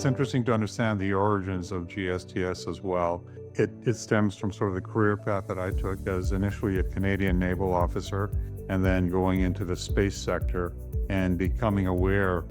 It's interesting to understand the origins of GSTS as well. It stems from sort of the career path that I took as initially a Canadian naval officer and then going into the space sector and becoming aware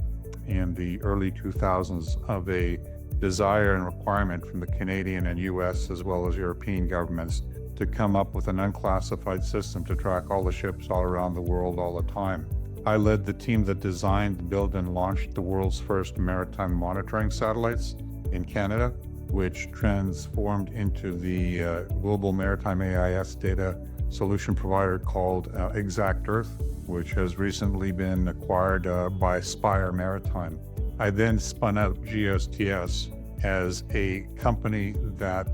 in the early 2000s of a desire and requirement from the Canadian and US as well as European governments to come up with an unclassified system to track all the ships all around the world all the time. I led the team that designed, built, and launched the world's first maritime monitoring satellites in Canada, which transformed into the global maritime AIS data solution provider called Exact Earth, which has recently been acquired by Spire Maritime. I then spun out GSTS as a company that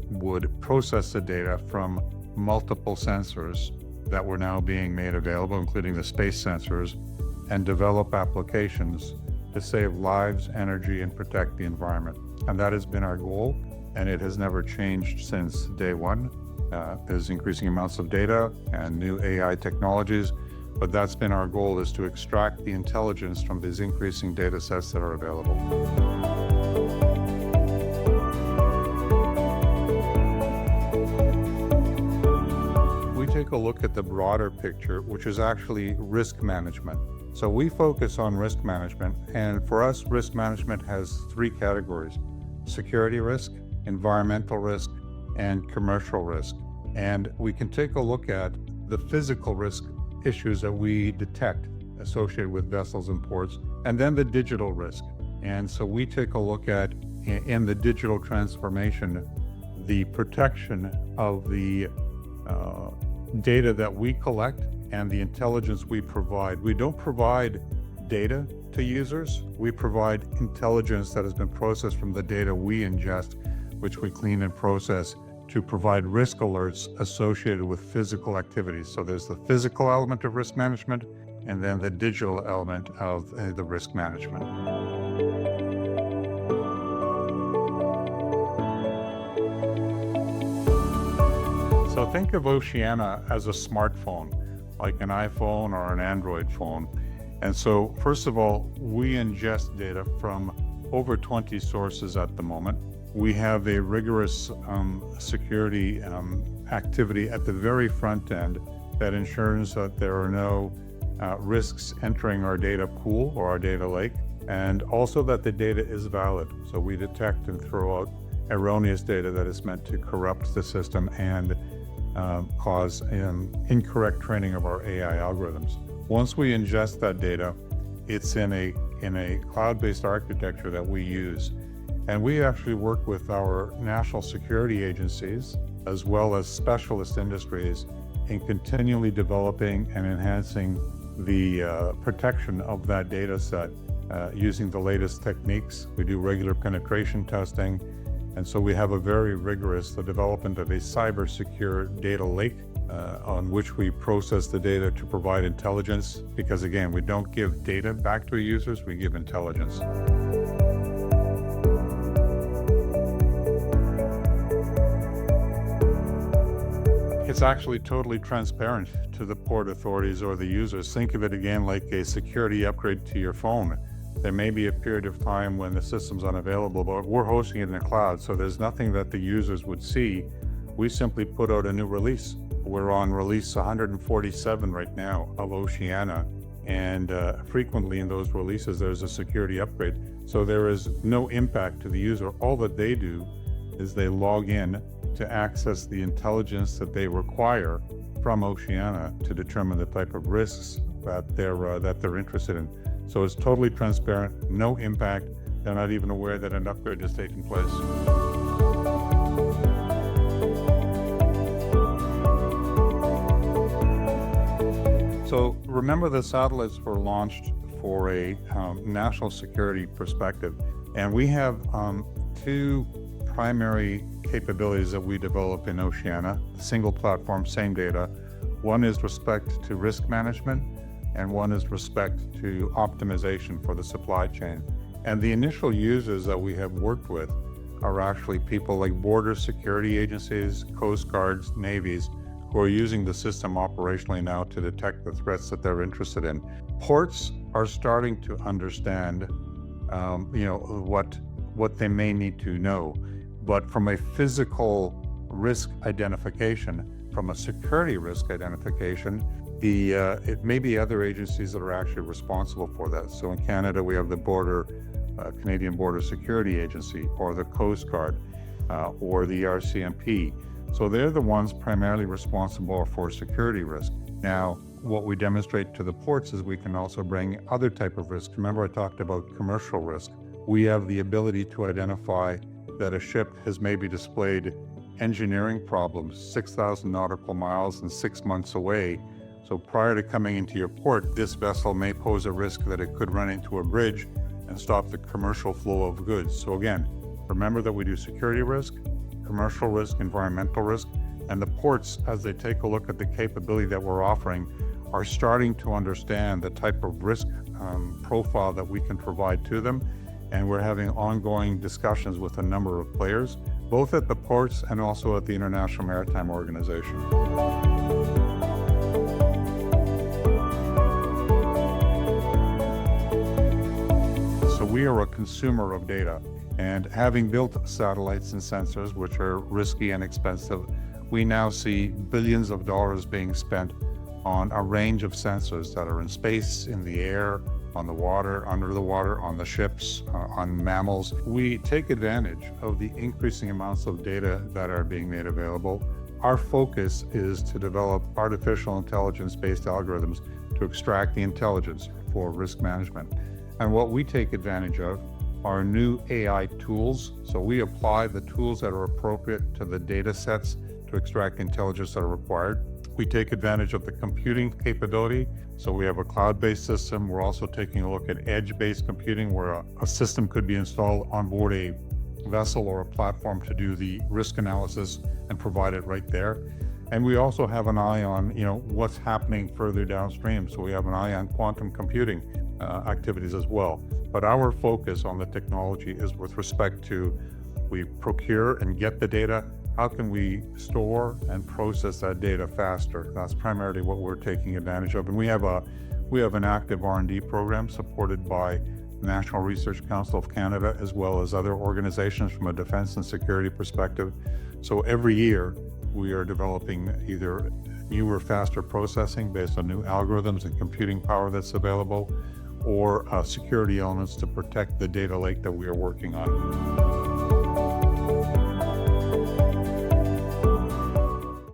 would process the data from multiple sensors that were now being made available, including the space sensors, and develop applications to save lives, energy, and protect the environment. And that has been our goal, and it has never changed since day one. There's increasing amounts of data and new AI technologies, but that's been our goal, is to extract the intelligence from these increasing data sets that are available. Take a look at the broader picture, which is actually risk management. So we focus on risk management, and for us, risk management has three categories: security risk, environmental risk, and commercial risk. And we can take a look at the physical risk issues that we detect associated with vessels and ports, and then the digital risk. And so we take a look at, in the digital transformation, the protection of the data that we collect and the intelligence we provide. We don't provide data to users. We provide intelligence that has been processed from the data we ingest, which we clean and process to provide risk alerts associated with physical activities. So there's the physical element of risk management and then the digital element of the risk management. So think of OCIANA as a smartphone, like an iPhone or an Android phone. And so, first of all, we ingest data from over 20 sources at the moment. We have a rigorous security activity at the very front end that ensures that there are no risks entering our data pool or our data lake, and also that the data is valid. So we detect and throw out erroneous data that is meant to corrupt the system and cause incorrect training of our AI algorithms. Once we ingest that data, it's in a cloud-based architecture that we use. And we actually work with our national security agencies as well as specialist industries in continually developing and enhancing the protection of that data set using the latest techniques. We do regular penetration testing. And so we have a very rigorous development of a cyber-secure data lake on which we process the data to provide intelligence, because again, we don't give data back to users, we give intelligence. It's actually totally transparent to the port authorities or the users. Think of it again like a security upgrade to your phone. There may be a period of time when the system's unavailable, but we're hosting it in the cloud, so there's nothing that the users would see. We simply put out a new release. We're on release 147 right now of OCIANA, and frequently in those releases there's a security upgrade. So there is no impact to the user. All that they do is they log in to access the intelligence that they require from OCIANA to determine the type of risks that they're interested in. So it's totally transparent, no impact. They're not even aware that an upgrade has taken place. So remember, the satellites were launched for a national security perspective. And we have two primary capabilities that we develop in OCIANA: single platform, same data. One is respect to risk management, and one is respect to optimization for the supply chain. And the initial users that we have worked with are actually people like border security agencies, coast guards, navies, who are using the system operationally now to detect the threats that they're interested in. Ports are starting to understand what what they may need to know. But from a physical risk identification, from a security risk identification, it may be other agencies that are actually responsible for that. So in Canada, we have the Canadian Border Security Agency, or the Coast Guard, or the RCMP. So they're the ones primarily responsible for security risk. Now, what we demonstrate to the ports is we can also bring other type of risk. Remember, I talked about commercial risk. We have the ability to identify that a ship has maybe displayed engineering problems 6,000 nautical miles and 6 months away. So prior to coming into your port, this vessel may pose a risk that it could run into a bridge and stop the commercial flow of goods. So again, remember that we do security risk, commercial risk, environmental risk, and the ports, as they take a look at the capability that we're offering, are starting to understand the type of risk profile that we can provide to them. And we're having ongoing discussions with a number of players, both at the ports and also at the International Maritime Organization. So we are a consumer of data, and having built satellites and sensors, which are risky and expensive, we now see billions of dollars being spent on a range of sensors that are in space, in the air, on the water, under the water, on the ships, on mammals. We take advantage of the increasing amounts of data that are being made available. Our focus is to develop artificial intelligence-based algorithms to extract the intelligence for risk management. And what we take advantage of are new AI tools. So we apply the tools that are appropriate to the data sets to extract intelligence that are required. We take advantage of the computing capability. So we have a cloud-based system. We're also taking a look at edge-based computing, where a system could be installed on board a vessel or a platform to do the risk analysis and provide it right there. And we also have an eye on, what's happening further downstream. So we have an eye on quantum computing activities as well. But our focus on the technology is with respect to, we procure and get the data. How can we store and process that data faster? That's primarily what we're taking advantage of. And we have an active R&D program supported by the National Research Council of Canada, as well as other organizations from a defense and security perspective. So every year we are developing either newer, faster processing based on new algorithms and computing power that's available, or security elements to protect the data lake that we are working on.